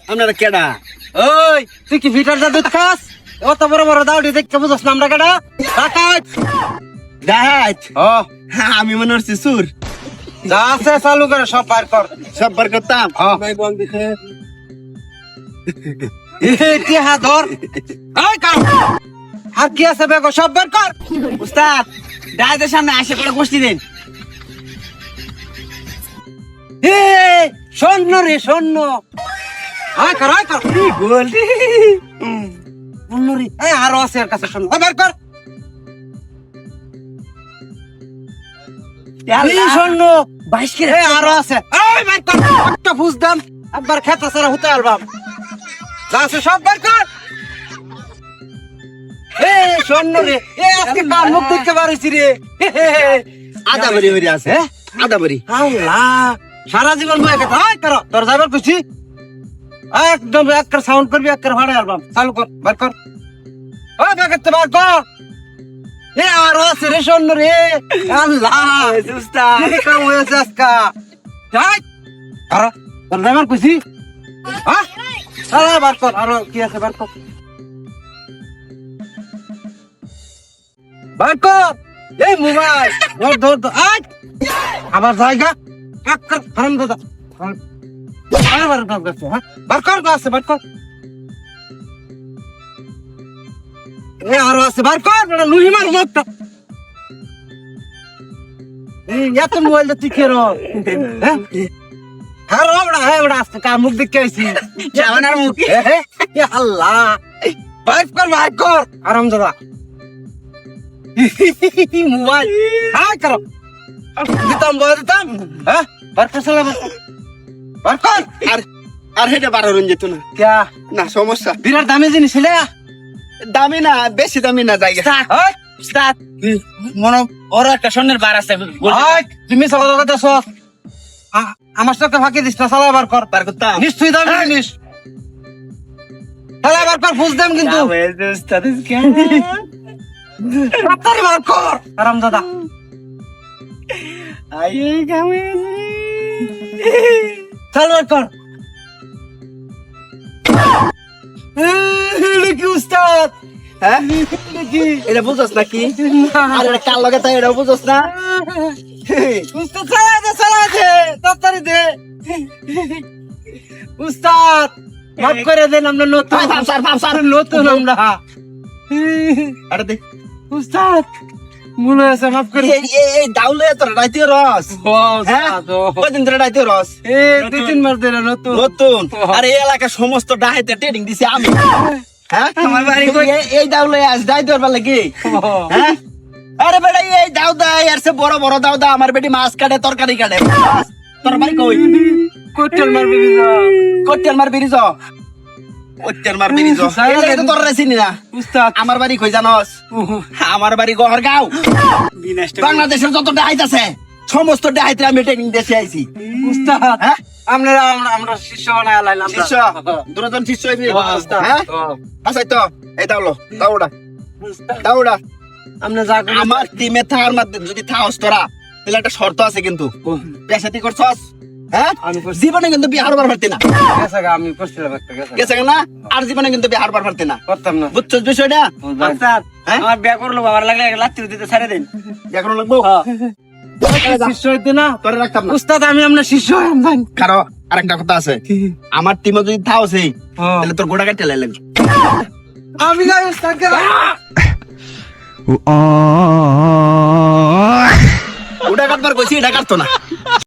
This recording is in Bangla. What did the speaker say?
আপনারা কেডা? ওই তুই কি ভিটার জাদু খাস? অত বড় বড় দাউডি দেখতে বুঝছ না আমরা কেডা? ডাকাত ডাহাত? ও আমি মনে হচ্ছে সুর। যা আছে চালু করে সব বার কর। সব বার করতাম। ধর আর কি আছে বেগো সব বার কর। উস্তাদ ডাহাতের সামনে আসে করে গোষ্ঠী দিন। স্বর্ণ রে স্বর্ণ। আয় কর গোল স্বর্ণ রে। আরো আছে এর কাছে স্বর্ণ। বার কর স্বর্ণ 22 কে আরো আছে। বার কর একটা ফুস দাম একবার খেতা সারা হতে আলবাম যা আছে সব বার কর। স্বর্ণ রে আজকে কার মুখ দেখতে পারিস রে। আদা বাড়ি হয়ে আছে। আদা বাড়ি আল্লাহ সারা জীবন বয়ে কথা কর তোর যাইবার খুশি একদম একটা সাউন্ড করবি একটা ভাড়া অ্যালবাম চালু কর বার কর। ওই ব্যাগেতে বার কর। আরো আছে রে স্বর্ণ রে। আল্লাহ উস্তাদ কাম হয়েছে আজকা। যাই আর তোর যাইবার খুশি বার কর। আরো কি আছে বার কর বার কর। এই মোবাইল ধর আমার জায়গা হারাম দাদা বার কর আছে বার কর। আরো আছে বার কর লুহি মার মুখটা। এত মোবাইল তুই খের আসতে কার মুখ দেখতে আইসি জামানার মুখ। আল্লাহ বাইক কর আরাম দাদা মোবাইল করো দিতাম বার কর সালা বার কর। আর হেটা 12 রন যেত না। ক্যা না সমস্যা বিরাট দামি জিনিস ছিলে। দামি না বেশি দামি না জায়গা। উস্তাদ মনে ওর একটা স্বর্ণের বার আছে। তুমি চালা দেছ আমার সাথে ফাঁকি দিস না। চালা বার কর বার করতাম নিশ্চয়ই দামি জিনিস। চালা বার কর ফুস দেম কিন্তু তাড়াতাড়ি বার কর আরাম দাদা। চাল বার কর। কি উস্তাদ হ্যাঁ এটা বুঝছ নাকি? আর এটা কার লগে তাই এটা বুঝছ না? উস্তাদ চালা দে তাড়াতাড়ি দে। উস্তাদ মাফ করে দেন আমরা নতুন নতুন আমরা। আরে দে উস্তাদ মনে আছে মাফ করে। এই দাউলে তোর রাইতে রস। হ্যাঁ কদিন ধরে রাইতে রস? 2-3 মাস ধরে নতুন নতুন। আর এই এলাকার সমস্ত ডাহাইতে ট্রেনিং দিছি আমি। হ্যাঁ আমার বাড়ি কই? এই দাউলে আজ দাই দরবার লাগি। হ্যাঁ আরে বেটা এই দাউদা আর সে বড় বড় দাউদা আমার বেটি মাছ কাটে তরকারি কাটে। তোর বাড়ি কই? কোটেল মারবি না কোটেল মার বিরিজ। কোটেল মার বিরিজ এটা তো তোর চিনি না। উস্তাদ আমার বাড়ি কই জানোস? আমার বাড়ি গহরগাঁও। বাংলাদেশের যত ডাহাইত আছে সমস্ত ডাহাইতে আমি ট্রেনিং দেশে আইছি। উস্তাদ হ্যাঁ আমরা আমরা শিষ্য বানায় লাইলাম। শিষ্য দুজন শিষ্য হইবি। হ্যাঁ আচ্ছা তো এই দাউলো দাউড়া দাউড়া আমরা যা আমার টিমে থাকার মধ্যে যদি থাকস তোরা তাহলে একটা শর্ত আছে কিন্তু। পেশাতি করছস? হ্যাঁ জীবনে কিন্তু বিয়ে হারবার পারতি না। গেছে গা আমি করছিলাম একটা গেছে না? আর জীবনে কিন্তু বিয়ে হারবার পারতি না। করতাম না। বুঝছস বিষয়টা? উস্তাদ আমার বিয়া করলো বাবার লাগলে লাত্তি দিতে ছেড়ে দেন। দেখুন লাগবো শিষ্য হইতে না তোরে রাখতাম না। উস্তাদ আমি আপনার শিষ্য হইম ভাই। কারো আরেকটা কথা আছে আমার টিমে যদি থাকস তাহলে তোর গোড়া কাটতে লাগবে। আমি না উস্তাদ কে ওটা কাটবার কইছি এটা কাটতো না।